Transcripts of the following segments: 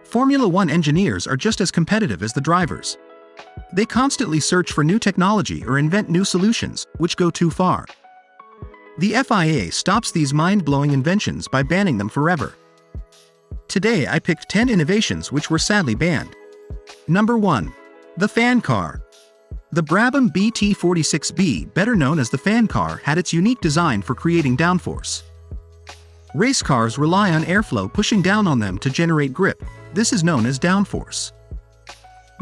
Formula One engineers are just as competitive as the drivers. They constantly search for new technology or invent new solutions, which go too far. The FIA stops these mind-blowing inventions by banning them forever. Today I picked 10 innovations which were sadly banned. Number 1. The fan car. The Brabham BT46B, better known as the fan car, had its unique design for creating downforce. Race cars rely on airflow pushing down on them to generate grip. This is known as downforce.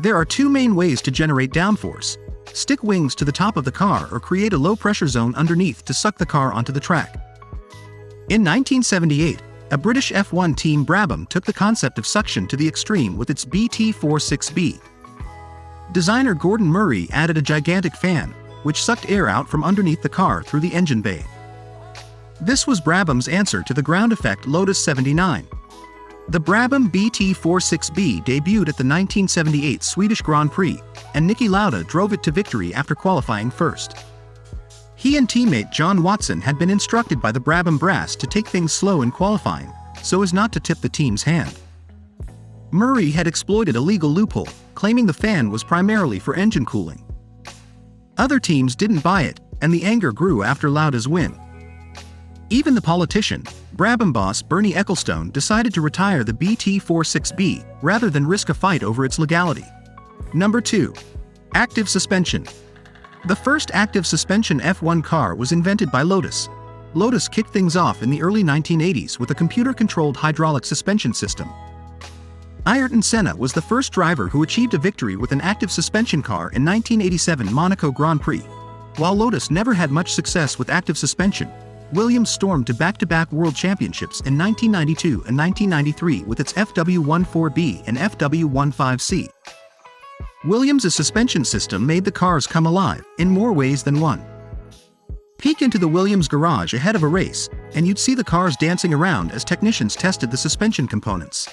There are two main ways to generate downforce: stick wings to the top of the car or create a low-pressure zone underneath to suck the car onto the track. In 1978, a British F1 team, Brabham, took the concept of suction to the extreme with its BT46B. Designer Gordon Murray added a gigantic fan, which sucked air out from underneath the car through the engine bay. This was Brabham's answer to the ground effect Lotus 79. The Brabham BT46B debuted at the 1978 Swedish Grand Prix, and Niki Lauda drove it to victory after qualifying first. He and teammate John Watson had been instructed by the Brabham brass to take things slow in qualifying, so as not to tip the team's hand. Murray had exploited a legal loophole, claiming the fan was primarily for engine cooling. Other teams didn't buy it, and the anger grew after Lauda's win. Even the politician, Brabham boss Bernie Ecclestone, decided to retire the BT46B rather than risk a fight over its legality. Number 2. Active suspension. The first active suspension F1 car was invented by Lotus. Lotus kicked things off in the early 1980s with a computer-controlled hydraulic suspension system. Ayrton Senna was the first driver who achieved a victory with an active suspension car in 1987 Monaco Grand Prix. While Lotus never had much success with active suspension, Williams stormed to back-to-back world championships in 1992 and 1993 with its FW14B and FW15C. Williams' suspension system made the cars come alive, in more ways than one. Peek into the Williams garage ahead of a race, and you'd see the cars dancing around as technicians tested the suspension components.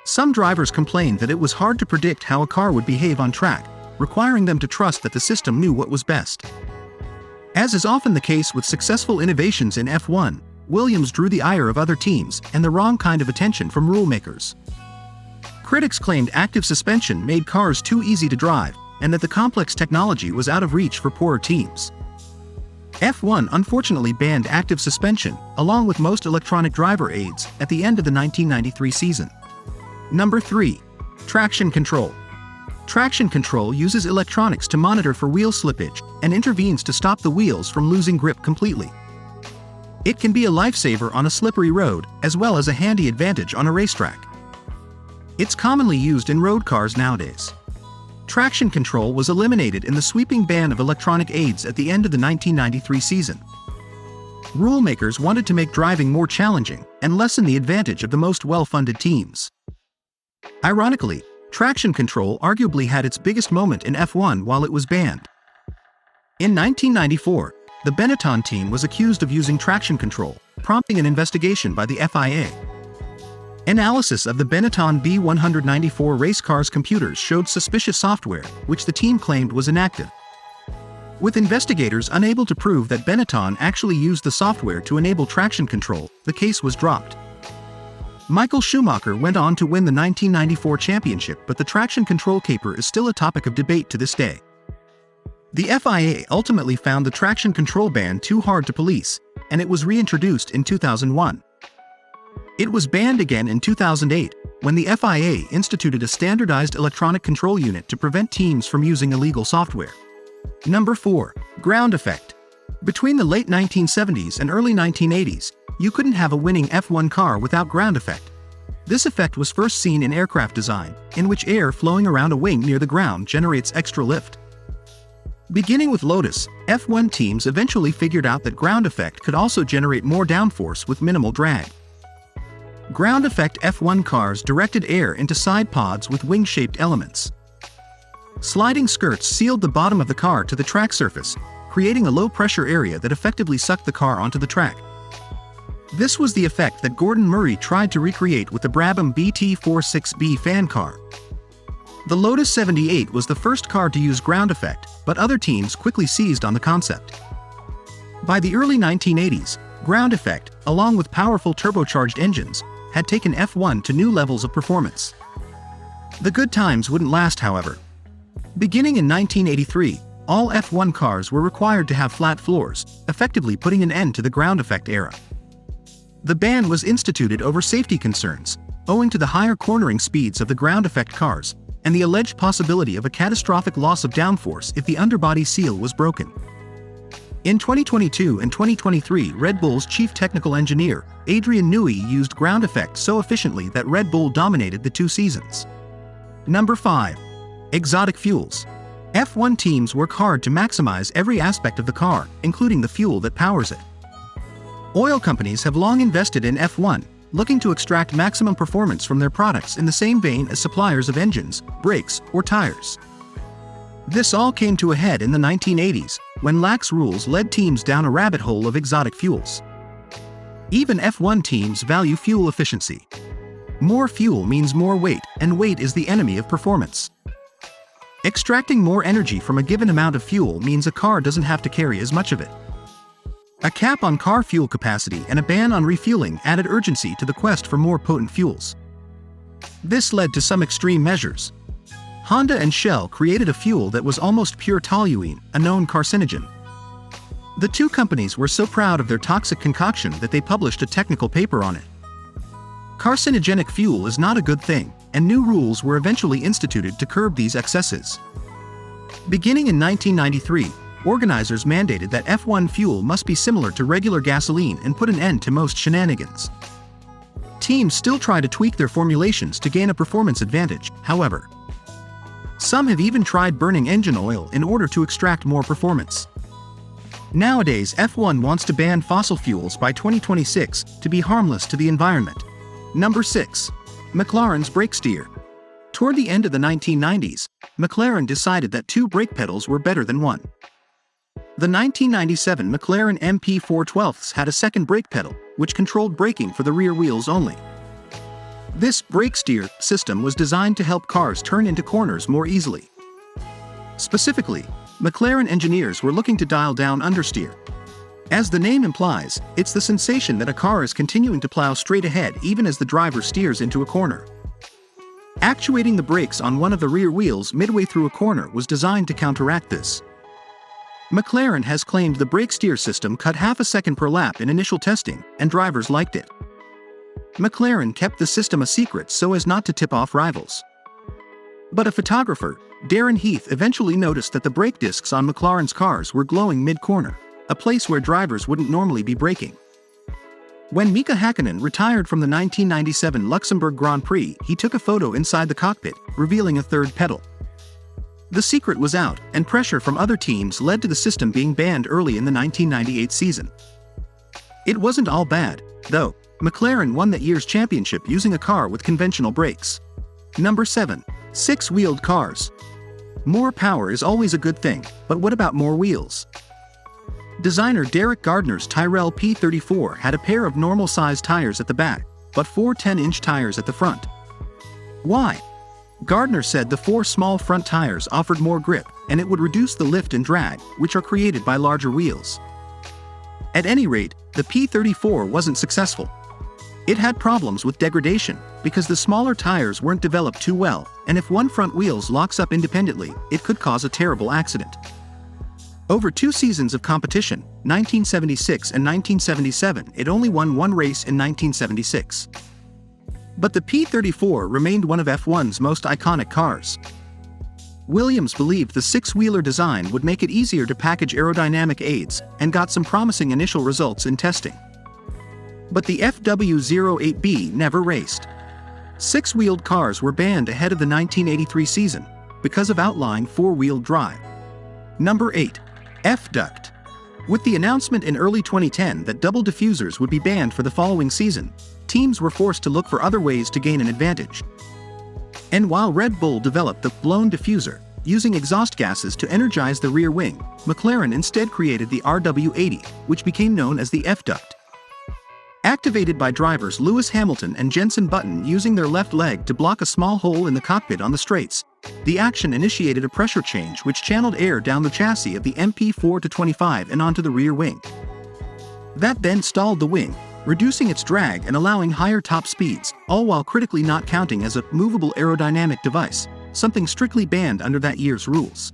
Some drivers complained that it was hard to predict how a car would behave on track, requiring them to trust that the system knew what was best. As is often the case with successful innovations in F1, Williams drew the ire of other teams and the wrong kind of attention from rulemakers. Critics claimed active suspension made cars too easy to drive, and that the complex technology was out of reach for poorer teams. F1 unfortunately banned active suspension, along with most electronic driver aids, at the end of the 1993 season. Number 3. Traction control. Traction control uses electronics to monitor for wheel slippage and intervenes to stop the wheels from losing grip completely. It can be a lifesaver on a slippery road, as well as a handy advantage on a racetrack. It's commonly used in road cars nowadays. Traction control was eliminated in the sweeping ban of electronic aids at the end of the 1993 season. Rulemakers wanted to make driving more challenging and lessen the advantage of the most well-funded teams. Ironically, traction control arguably had its biggest moment in F1 while it was banned. In 1994, the Benetton team was accused of using traction control, prompting an investigation by the FIA. Analysis of the Benetton B194 race car's computers showed suspicious software, which the team claimed was inactive. With investigators unable to prove that Benetton actually used the software to enable traction control, the case was dropped. Michael Schumacher went on to win the 1994 championship, but the traction control caper is still a topic of debate to this day. The FIA ultimately found the traction control ban too hard to police, and it was reintroduced in 2001. It was banned again in 2008, when the FIA instituted a standardized electronic control unit to prevent teams from using illegal software. Number 4. Ground effect. Between the late 1970s and early 1980s, you couldn't have a winning F1 car without ground effect. This effect was first seen in aircraft design, in which air flowing around a wing near the ground generates extra lift. Beginning with Lotus, F1 teams eventually figured out that ground effect could also generate more downforce with minimal drag. Ground effect F1 cars directed air into side pods with wing-shaped elements. Sliding skirts sealed the bottom of the car to the track surface, creating a low-pressure area that effectively sucked the car onto the track. This was the effect that Gordon Murray tried to recreate with the Brabham BT46B fan car. The Lotus 78 was the first car to use ground effect, but other teams quickly seized on the concept. By the early 1980s, ground effect, along with powerful turbocharged engines, had taken F1 to new levels of performance. The good times wouldn't last, however. Beginning in 1983, all F1 cars were required to have flat floors, effectively putting an end to the ground effect era. The ban was instituted over safety concerns, owing to the higher cornering speeds of the ground effect cars, and the alleged possibility of a catastrophic loss of downforce if the underbody seal was broken. In 2022 and 2023, Red Bull's chief technical engineer, Adrian Newey, used ground effect so efficiently that Red Bull dominated the 2 seasons. Number 5. Exotic fuels. F1 teams work hard to maximize every aspect of the car, including the fuel that powers it. Oil companies have long invested in F1, looking to extract maximum performance from their products in the same vein as suppliers of engines, brakes, or tires. This all came to a head in the 1980s, when lax rules led teams down a rabbit hole of exotic fuels. Even F1 teams value fuel efficiency. More fuel means more weight, and weight is the enemy of performance. Extracting more energy from a given amount of fuel means a car doesn't have to carry as much of it. A cap on car fuel capacity and a ban on refueling added urgency to the quest for more potent fuels. This led to some extreme measures. Honda and Shell created a fuel that was almost pure toluene, a known carcinogen. The 2 companies were so proud of their toxic concoction that they published a technical paper on it. Carcinogenic fuel is not a good thing, and new rules were eventually instituted to curb these excesses. Beginning in 1993, organizers mandated that F1 fuel must be similar to regular gasoline and put an end to most shenanigans. Teams still try to tweak their formulations to gain a performance advantage, however. Some have even tried burning engine oil in order to extract more performance. Nowadays, F1 wants to ban fossil fuels by 2026 to be harmless to the environment. Number 6. McLaren's brake steer. Toward the end of the 1990s, McLaren decided that 2 brake pedals were better than 1. The 1997 McLaren MP412s had a second brake pedal, which controlled braking for the rear wheels only. This brake steer system was designed to help cars turn into corners more easily. Specifically, McLaren engineers were looking to dial down understeer. As the name implies, it's the sensation that a car is continuing to plow straight ahead even as the driver steers into a corner. Actuating the brakes on one of the rear wheels midway through a corner was designed to counteract this. McLaren has claimed the brake steer system cut half a second per lap in initial testing, and drivers liked it. McLaren kept the system a secret so as not to tip off rivals. But a photographer, Darren Heath, eventually noticed that the brake discs on McLaren's cars were glowing mid-corner, a place where drivers wouldn't normally be braking. When Mika Hakkinen retired from the 1997 Luxembourg Grand Prix, he took a photo inside the cockpit, revealing a third pedal. The secret was out, and pressure from other teams led to the system being banned early in the 1998 season. It wasn't all bad, though. McLaren won that year's championship using a car with conventional brakes. Number 7. 6-wheeled cars. More power is always a good thing, but what about more wheels? Designer Derek Gardner's Tyrrell P34 had a pair of normal-sized tires at the back, but 4 10-inch tires at the front. Why? Gardner said the 4 small front tires offered more grip, and it would reduce the lift and drag, which are created by larger wheels. At any rate, the P34 wasn't successful. It had problems with degradation, because the smaller tires weren't developed too well, and if one front wheels locks up independently, it could cause a terrible accident. Over 2 seasons of competition, 1976 and 1977, it only won 1 race in 1976. But the P34 remained one of F1's most iconic cars. Williams believed the 6-wheeler design would make it easier to package aerodynamic aids, and got some promising initial results in testing. But the FW08B never raced. 6-wheeled cars were banned ahead of the 1983 season, because of outlying 4-wheel drive. Number 8. Duct. With the announcement in early 2010 that double diffusers would be banned for the following season, teams were forced to look for other ways to gain an advantage. And while Red Bull developed the blown diffuser, using exhaust gases to energize the rear wing, McLaren instead created the RW80, which became known as the Duct. Activated by drivers Lewis Hamilton and Jenson Button using their left leg to block a small hole in the cockpit on the straights, the action initiated a pressure change which channeled air down the chassis of the MP4 to 25 and onto the rear wing. That then stalled the wing, reducing its drag and allowing higher top speeds, all while critically not counting as a movable aerodynamic device, something strictly banned under that year's rules.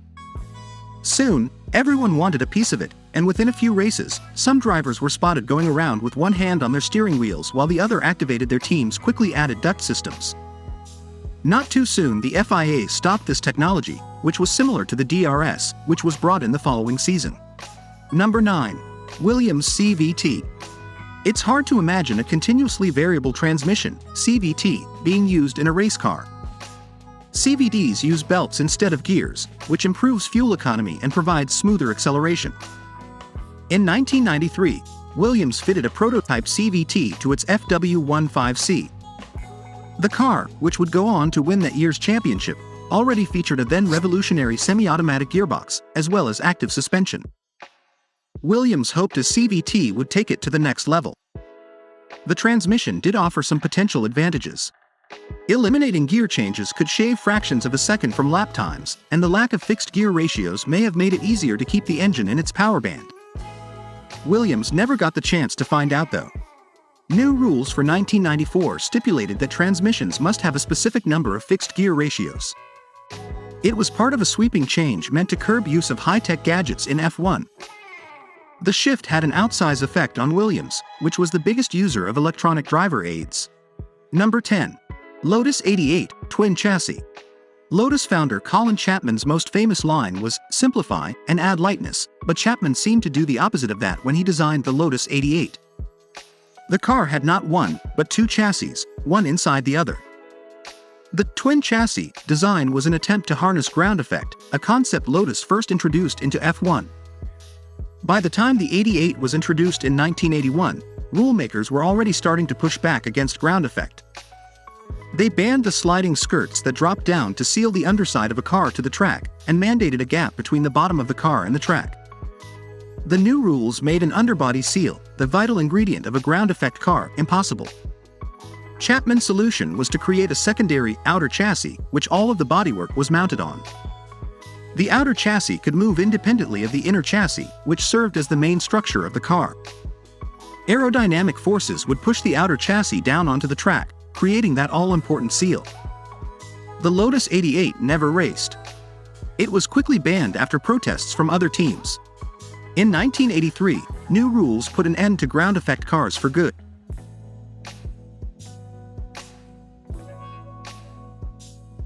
Soon, everyone wanted a piece of it, and within a few races, some drivers were spotted going around with one hand on their steering wheels while the other activated their team's quickly added duct systems. Not too soon, the FIA stopped this technology, which was similar to the DRS, which was brought in the following season. Number 9. Williams CVT. It's hard to imagine a continuously variable transmission, CVT, being used in a race car. CVTs use belts instead of gears, which improves fuel economy and provides smoother acceleration. In 1993, Williams fitted a prototype CVT to its FW15C. The car, which would go on to win that year's championship, already featured a then revolutionary semi-automatic gearbox, as well as active suspension. Williams hoped a CVT would take it to the next level. The transmission did offer some potential advantages. Eliminating gear changes could shave fractions of a second from lap times, and the lack of fixed gear ratios may have made it easier to keep the engine in its power band. Williams never got the chance to find out though. New rules for 1994 stipulated that transmissions must have a specific number of fixed gear ratios. It was part of a sweeping change meant to curb use of high-tech gadgets in F1. The shift had an outsized effect on Williams, which was the biggest user of electronic driver aids. Number 10. Lotus 88, Twin Chassis. Lotus founder Colin Chapman's most famous line was, "Simplify and add lightness," but Chapman seemed to do the opposite of that when he designed the Lotus 88. The car had not one, but two chassis, one inside the other. The twin chassis design was an attempt to harness ground effect, a concept Lotus first introduced into F1. By the time the 88 was introduced in 1981, rulemakers were already starting to push back against ground effect. They banned the sliding skirts that dropped down to seal the underside of a car to the track, and mandated a gap between the bottom of the car and the track. The new rules made an underbody seal, the vital ingredient of a ground effect car, impossible. Chapman's solution was to create a secondary, outer chassis, which all of the bodywork was mounted on. The outer chassis could move independently of the inner chassis, which served as the main structure of the car. Aerodynamic forces would push the outer chassis down onto the track, creating that all-important seal. The Lotus 88 never raced. It was quickly banned after protests from other teams. In 1983, new rules put an end to ground effect cars for good.